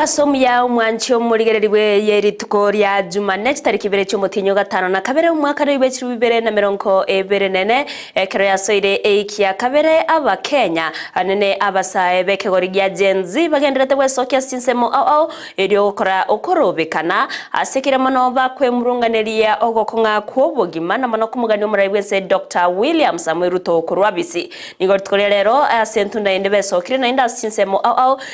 basomi ya umwancho murigereriwe yerituko rya Jumanne tariki 2 cy'umutinyo gatano na kabere umwaka wa 2024 ekero yasoire eikia kabere aba Kenya anene abasae bekegori gya genzi bagenderete wesokia sinsemo eryo gukora ukorobekana asekire mono bakwe murunganeria ogokonga kwobogima na mono kumugani umurai wese Dr. William Samuel Ruto kurwabisi nigo tukore rero asentunda inde besokire na inda sinsemo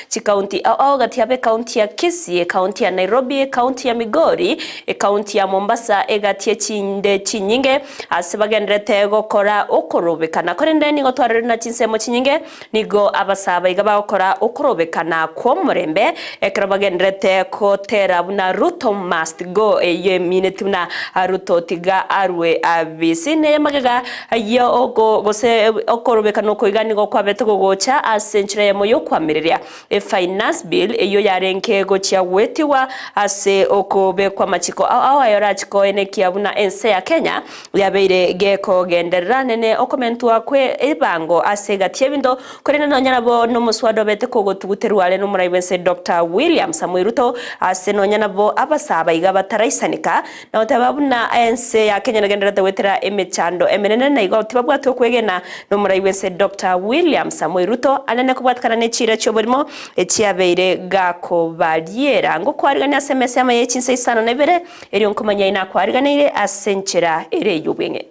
chikaunti gatiabe kaunti ya Kisii, kaunti ya Nairobi, kaunti ya Migori, kaunti ya Mombasa egatie chinde chinyinge asibagendrete gukora ukorobekana kore ndeni go twarere na chinsemo chinyinge nigo abasaba igaba gukora ukorobekana kwa murembe ekarabagendrete kotera buna Ruto must go ye minute na Ruto tiga arwe abisi ne magaga yo ogo gose ukorobekana ko igani go kwabete gogocha asenchire moyo kwamireria finance bill eyo yarenke gochia wetiwa ase okobe kwa machiko ayorachiko eneki abuna ense ya Kenya yabeire geko genderera nene okomentwa kwe ebango ase gatie bindo korena nonyanabo no muswado bete kogotuguterwale no muraibense Dr. William Samuel Ruto ase nonyanabo abasaba igaba taraisanika na otababuna ense ya Kenya nagenderete wetera emechando emenene na igo tibabwatwe kwegena no muraibense Dr. William Samuel Ruto anene kubwatkana ne chira choborimo echiabeire gako bariera ngo kwarigana SMS amaye CHINSA ISANO na IBERE eriyo nkomanya ina kwariganire asenchera ere yubwenge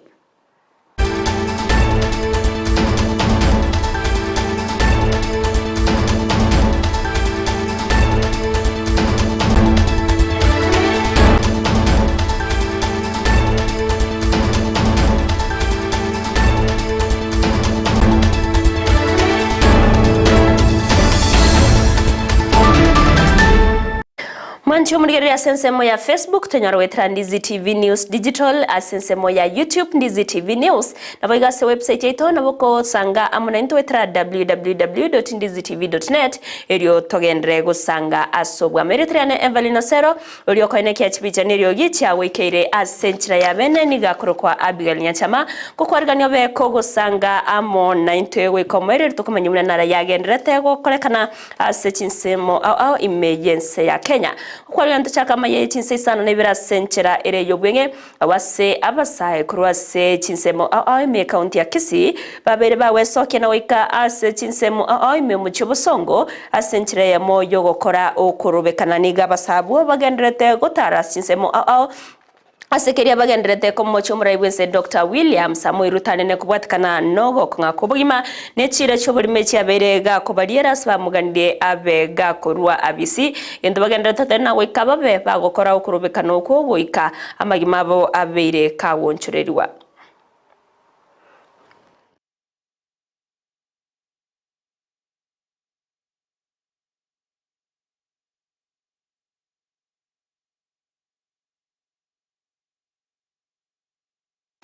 Mancho murigerera sensemo ya Facebook tenyarwetra Ndizi TV News Digital asensemo ya YouTube Ndizi TV News naboigase website yaito naboko sanga amuna intwetra www.ndizitv.net eryo togendre gusanga asobwa meretriane EVERLYNE OSERO olyo koineki achibicha neryo gicha wekeire asenchira ya bene nigakoro kwa Abigael Nyanchama kokwarganyo beko gusanga amona intwewe komere tukomanyumuna nara yagenderete gokolekana asechinsemo emergency ya Kenya kwa yantu chaka maye CHINSA ISANO na IBERE senchera ere yobwenge awase abasae kurwase chinsemo me county ya Kisii babere bawe soke na wika ase chinsemo me muchobosongo asenchera ya moyo gokora okorobekana niga basabu bagenderete gotara chinsemo asekeria bagenderete ko mocho muraibense Dr. William Samuel Ruto nene kubwatkana nogo konga kubugima nechira choborime chiaberega kubariera sbamuganire abega korwa abisi endo bagenderete tena wikababe bagokora ukurubekana uko boika amagimabo abeire kawonchorerwa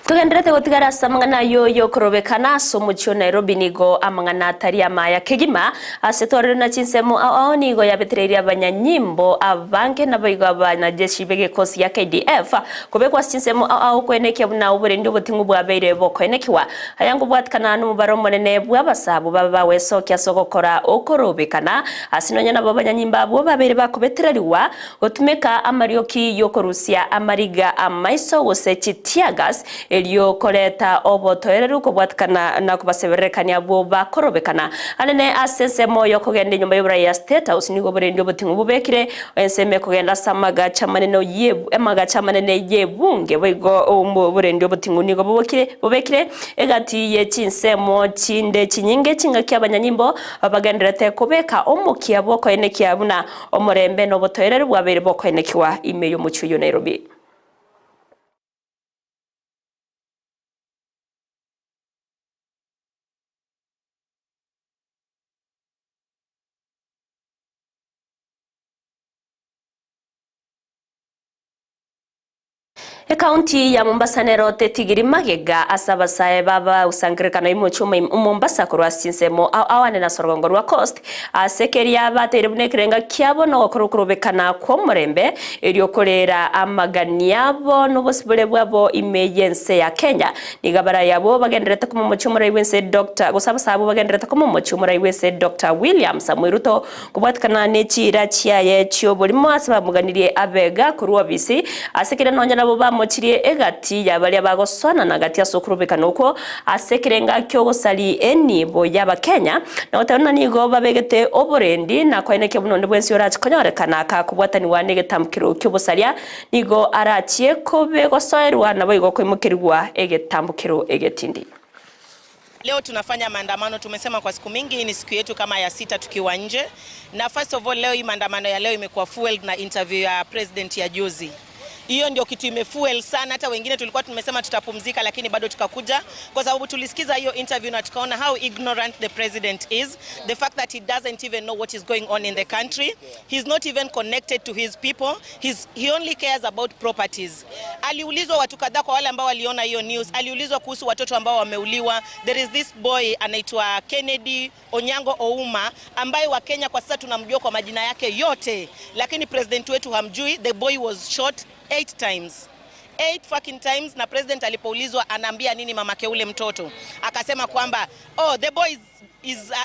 tugenderete gotigara samangana yo korobekana so mucho Nairobi nigo amangana tari AMAYIA kegima asetore na chinsemo nigo yabetereria abanyanyimbo abanke nabayigo abanajeshi bege kosi ya KDF kubekwa chinsemo kweneke buna uburendi obutingu bwabeire bokoenekiwa hayango bwatkana n'umubaro monene bw'abasabu baba wesokya sogokora okorobekana asinonya nabo abanyanyimba abo babere bakubetereriwa otumeka amarioki yokorusia amariga amaiso wose chitiagas elio koleta obotoereru kubwatkana na kubaseberekania bo bakorobekana anene asensemo yokogende nyumba y'ubura ya State House nigo burendi obutingu bubekire enseme kugenda samaga chamaneno yebu emaga chamanene yebunge bwigo burendi obutingu nigo bubekire egati ye chinsemo chinde chinyinge chinga abanyanyimbo bagenderete kubeka omukia boko enekia buna omurembe no botoereru bwabere boko enekiwa imeyo muchuyo Nairobi County ya Mombasa nerote tigiri magega asaba sae baba usangirikana imuchuma Mombasa kurwa sinsemo awane na sorgongo rwa coast asekeria batere bunekirenga kyabo no kurubekana kwa murembe elyo kolera amagania bo n'obusibule bwabo emergency ya Kenya nigabara yabo bagenderete ku muchumura iwense Dr. gusaba sabo bagenderete ku muchumura iwense Dr. William Samuel Ruto kubwatikana n'ekira kyaye cyo bulimo asaba muganirie Abigael kurwa bisi asekera nonja nabo mochirie egati yabali abagoswana na gati asokurubekana uko asekirenga kyo gosali eni bo yaba Kenya na otana nigo babegete oborendi na kwaineke bunonde bwensi yorachi konyorekana ka kubwatani wanege tamkiro kyo bosalia nigo arachie ko begosoerwa na boigo kwimukirwa egetambukiro egetindi. Leo tunafanya maandamano, tumesema kwa siku mingi ni siku yetu kama ya 6 tukiwa nje. Na first of all leo hii maandamano ya leo imekuwa fueled na interview ya president ya Gusii. Hiyo ndio kitu imefuel sana, hata wengine tulikuwa tumesema tutapumzika lakini bado tukakuja kwa sababu tulisikiza hiyo interview na tukaona how ignorant the president is, the fact that he doesn't even know what is going on in the country. He's not even connected to his people. He only cares about properties. Aliulizwa watu kadhaa, kwa wale ambao waliona hiyo news, aliulizwa kuhusu watoto ambao wameuliwa. There is this boy anaitwa Kennedy Onyango Ouma ambaye wa Kenya kwa sasa tunamjua kwa majina yake yote, lakini president wetu hamjui. The boy was shot 8 times. 8 fucking times. Na president alipoulizwa anaambia nini mamake ule mtoto, akasema kwamba oh, the boy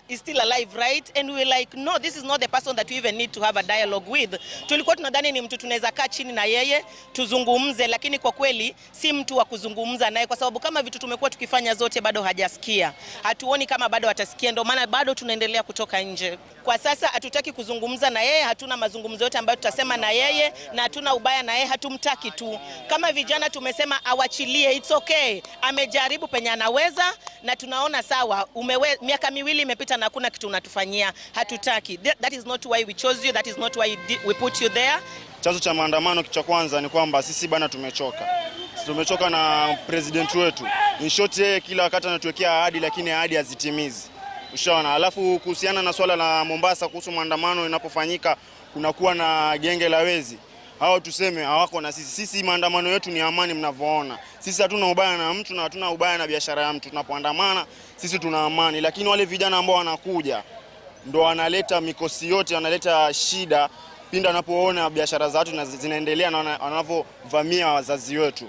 is still alive, right? And we were like, no, this is not the person that we even need to have a dialogue with. Tulikuwa tunadhani ni mtu tunaweza kaa chini na yeye tuzungumze, lakini kwa kweli si mtu wa kuzungumza naye kwa sababu kama vitu tumekuwa tukifanya zote bado hajasikia. Hatuoni kama bado atasikia, ndio maana bado tunaendelea kutoka nje. Kwa sasa hatutaki kuzungumza na yeye, hatuna mazungumzo yote ambayo tutasema na yeye na hatuna ubaya na yeye, hatumtaki tu. Kama vijana tumesema awachilie, it's okay. Amejaribu penye anaweza na tunaona sawa, miaka miwili imepita na hakuna kitu unatufanyia, hatutaki. That is not why we chose you, that is not why we put you there. Chanzo cha maandamano kitu cha kwanza ni kwamba sisi bana tumechoka. Tumechoka na president wetu. In short yeye kila wakati anatuwekea ahadi lakini ahadi hazitimizi. Ushaona. Alafu kuhusiana na swala la Mombasa kuhusu maandamano inapofanyika kunakuwa na genge la wezi. Hao tuseme hawako na sisi. Sisi maandamano yetu ni amani mnavyoona. Sisi hatuna ubaya na mtu na hatuna ubaya na biashara ya mtu. Tunapoandamana sisi tuna amani, lakini wale vijana ambao wanakuja ndo wanaleta mikosi yote, wanaleta shida pinda wanapoona biashara za watu zinaendelea na wanavovamia wazazi wetu.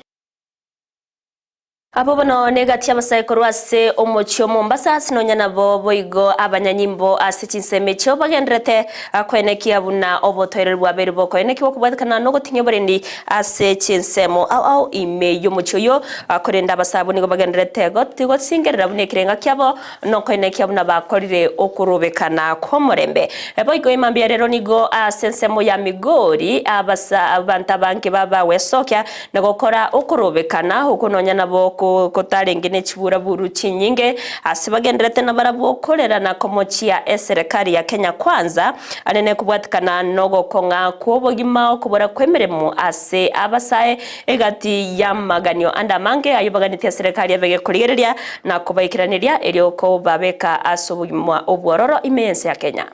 Abo bano negati abasaikoro ase omochio Mombasa sinonya nabo boigo abanyanyimbo ase CHINSA mecho bagendrete akweneki abuna obotoire bwabere bokoeneki okubwatikana no gotinye borendi ase CHINSA mo au imeyo mochio yo akorenda basabo nigo bagendrete gotigo singerera bunekirenga kyabo no koeneki abuna bakorire okurobekana komorembe boigo imambia rero nigo ase mo ya Migori abanta banke baba wesokya nagokora okurobekana hukononya nabo kotarengene chibura buru chinyinge asibagenderete na barabukorera na komochia serikali ya Kenya kwanza anene kubwatikana nogo konga kubogima kubora kwemeremo ase abasae egati ya maganyo andamange ayobaganitia serikali yabege kurigereria na kubaikiraniria erioko babeka asobugima obwororo imense ya Kenya.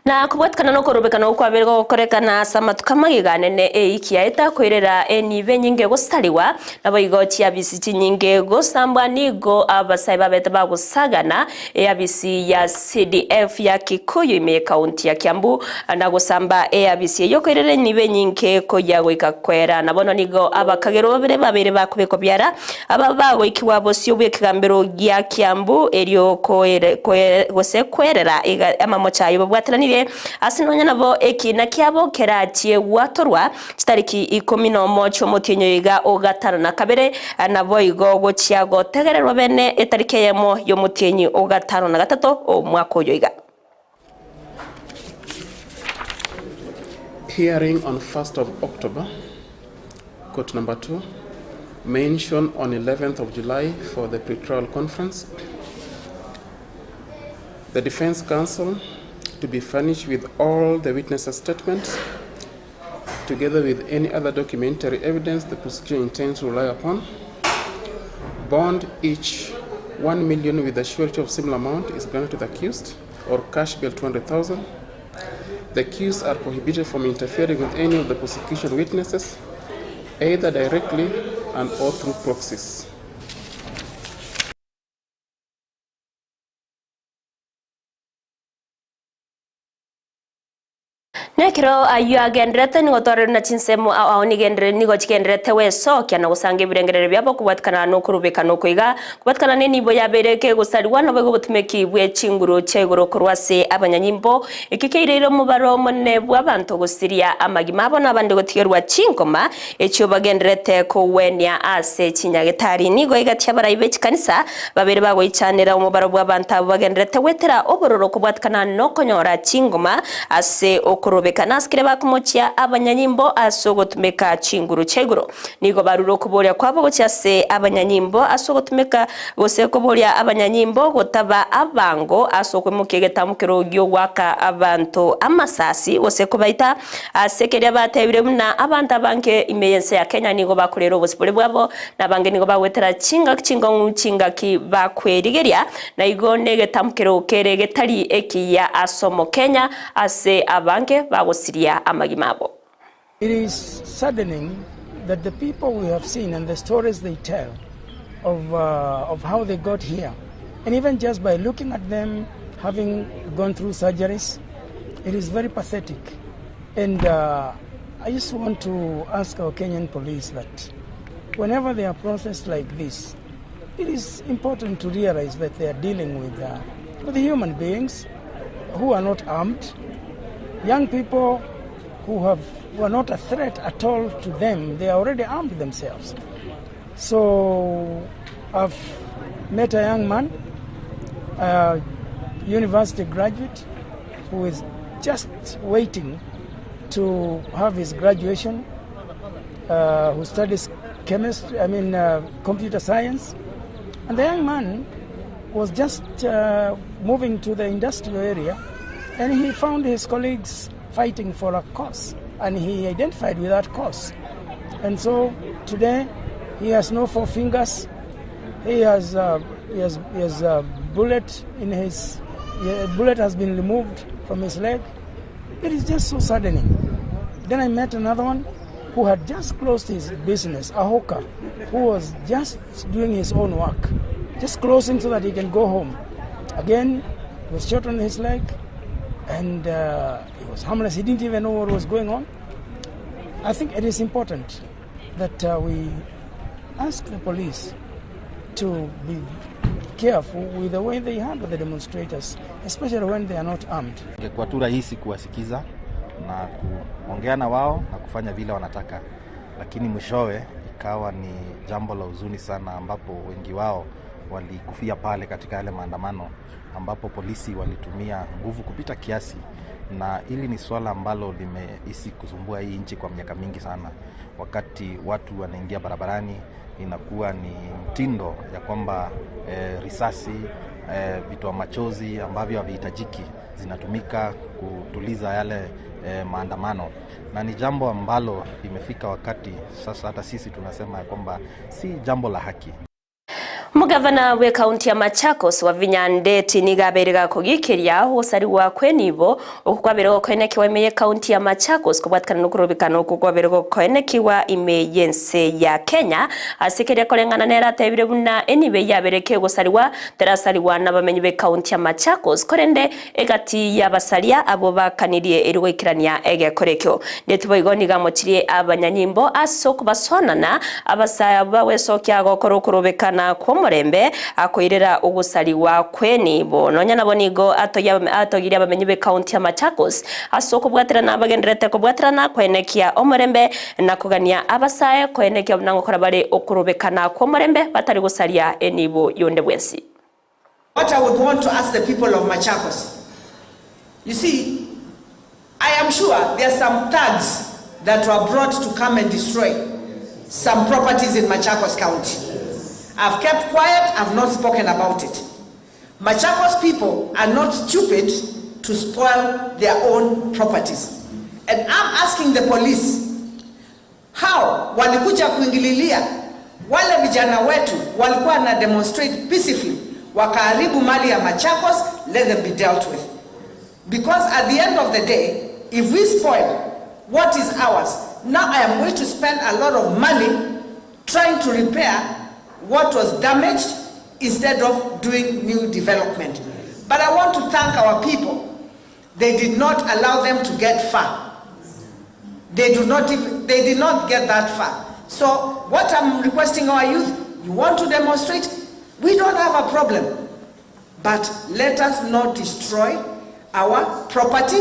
Na kubwatikana no korobekana ukwabere gokorekana samatuka magiganene ikiaeta kwirera enive nyinge gostariwa nabo igoti abisi nyinge gosambwa nigo abasai babeta bagusagana abisi ya CDF ya Kikuyu ime county ya Kiambu na gosamba abisi yo kwirera nive nyinge ko yagoika kwera nabono nigo abakagero babere bakubeko byara ababago ikiwabo syo bwekigambero gya Kiambu eriyo gose kwerera amamocha yo bwatanire asinonya nabo ekina kyabo kerachie watorwa kitariki 11 motinyo yiga ogatano na kabere nabo igo gochiago tegererwa bene etariki yemo yo motinyi ogatano na gatatu omwako yoiga. Hearing on 1st of October, court number 2, mention on 11th of July for the pretrial conference. The defense counsel to be furnished with all the witnesses' statements, together with any other documentary evidence the prosecution intends to rely upon. Bond each 1 million with a surety of similar amount is granted to the accused, or cash bail 200,000. The accused are prohibited from interfering with any of the prosecution witnesses, either directly and or through proxies. Nekiro ayu agendrete ni gotore na chinsemo au ni gendre ni gochigendrete weso kyana gusange birengerere byabo kubatkana no kurubika no kwiga kubatkana nini bo yabereke gusariwa no bego butumeki bwe chinguru chegoro kurwase abanyanyimbo ikikeirero mubaro monne bw'abantu gusiria amagima abo nabandi gotigerwa chinkoma echo bagendrete ko wenya ase chinyagetari ni goigatia barayibe chikanisa babere bago ichanira umubaro bw'abantu abo bagendrete wetera obororo kubatkana no konyora chingoma ase okuru Bekanaskire bakumochia abanyanyimbo asogotumeka chinguru cheguro nigo baruro kuboria kwabo gochase abanyanyimbo asogotumeka gose kuboria abanyanyimbo gotaba abango asokwemuke mukiro gyo waka abantu amasasi gose kubaita asekeria batebire muna abantu abanke imeyense ya Kenya nigo bakurero bosipole bwabo nabange nigo bawetera chinga ki bakwerigeria na igo negeta mukiro kere getari ekiya asomo Kenya ase abanke It is saddening that the people we have seen and the stories they tell of how they got here, and even just by looking at them having gone through surgeries, it is very pathetic. And I just want to ask our Kenyan police that whenever they are processed like this, it is important to realize that they are dealing with human beings who are not armed. Young people who were not a threat at all to them, they already armed themselves. So I've met a young man, a university graduate, who is just waiting to have his graduation, who studies computer science. And the young man was just moving to the industrial area, and he found his colleagues fighting for a cause, and he identified with that cause. And so today he has no 4 fingers. He has a bullet in his. A bullet has been removed from his leg. It is just so saddening. Then I met another one who had just closed his business, a hawker, who was just doing his own work, just closing so that he can go home. Again, he was shot on his leg. And he was harmless. He didn't even know what was going on. I think it is important that we ask the police to be careful with the way they handle the demonstrators, especially when they are not armed. Kwa tu rahisi kuwasikiza na kuongea na wao na kufanya vile wanataka, lakini mwishowe ikawa ni jambo la huzuni sana, ambapo wengi wao walikufia pale katika yale maandamano, ambapo polisi walitumia nguvu kupita kiasi. Na hili ni swala ambalo limehisi kusumbua hii nchi kwa miaka mingi sana. Wakati watu wanaingia barabarani, inakuwa ni mtindo ya kwamba risasi, vitoa machozi ambavyo havihitajiki zinatumika kutuliza yale maandamano. Na ni jambo ambalo limefika wakati sasa hata sisi tunasema kwamba si jambo la haki. Mugavana we kaunti ya Machakos wa Vinyandeti nigaberega kugikiria hosari wa kwenibo okwaberego kwenekiwa imeye kaunti ya Machakos kubwatkana nukurubikana okwaberego kwenekiwa imeyense ya Kenya asikeria kolengana nera tebire buna enibe yabereke gosariwa terasariwa nabamenyi be kaunti ya Machakos korende egati yabasaria abo bakanirie erigwikirania egekorekyo ndetibo igoni gamochirie abanyanyimbo asoko basonana abasaya bawesokya gokoro kurubikana Morembe akoirera ugusariwa kwenibo nonya nabonigo atogiria bamenyi be kaunti ya Machakos asoko bwaterana abagenderete ko bwaterana kwenekia omorembe nakugania abasaye kwenekia nangokora bare okurubekana ko morembe batari gusaria enibo yonde bwensi. What I would want to ask the people of Machakos, you see, I am sure there are some thugs that were brought to come and destroy some properties in Machakos County. I've kept quiet, I've not spoken about it. Machakos people are not stupid to spoil their own properties. And I'm asking the police, how walikuja kuingililia wale vijana wetu walikuwa na demonstrate peacefully wakaharibu mali ya Machakos, let them be dealt with. Because at the end of the day, if we spoil what is ours, now I am going to spend a lot of money trying to repair what was damaged instead of doing new development. But I want to thank our people. They did not allow them to get far. They did not get that far. So what I'm requesting our youth, you want to demonstrate, we don't have a problem. But let us not destroy our property.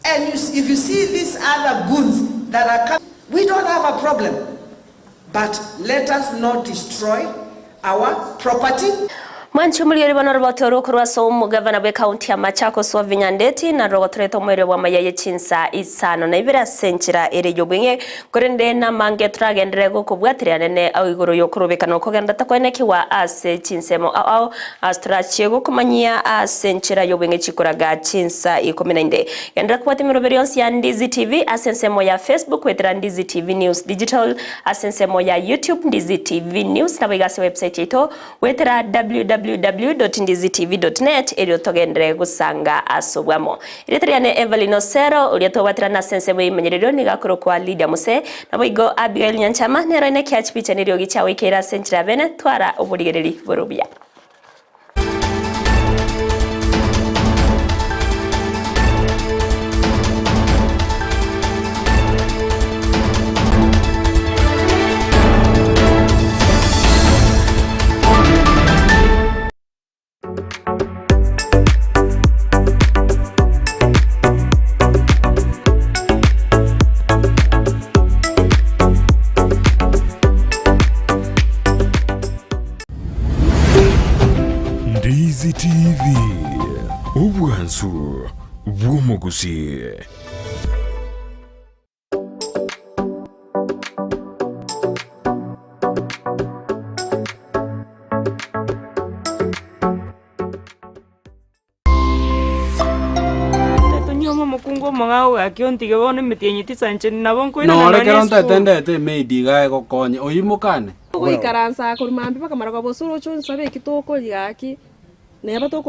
And if you see these other goons that are coming, we don't have a problem. But let us not destroy our property. Mwanchi muligeri bana roboto rukurwa so mugavana be county ya Machakos wa Vinyandeti na rogotoreto mwere wa AMAYIA CHINSA ISANO na IBERE senchira ere jobwenge korende na mange tragendere gukubwatira nene au iguru yokurubekana kogenda takwene wa ase chinsemo au astrachie gukumanyia senchira yobwenge chikuraga CHINSA 19 yandra kwati miroberions ya Ndizi TV asensemo ya Facebook wetera Ndizi TV News Digital asensemo ya YouTube Ndizi TV News na bigase website ito wetera www.ndizitv.net elio togendere gusanga asobwamo iritriane EVERLYNE OSERO uliatobatira na sensemo imenyerero nigakoro kwa LYDIA MOSE naboigo Abigael Nyanchama nero ine kiachipicha niryo gichawe kera senchira bene twara uburigereri burubya. Ndizi TV Ubwansu Gusii. Mukungo mangao akiontige bone metinyiti sanche nabonko ina no rekera ntetendete meidi gae gokonye oyimukane oikaransa kurumambi bakamara kwa bosoro chonsa be kitoko yaki neba to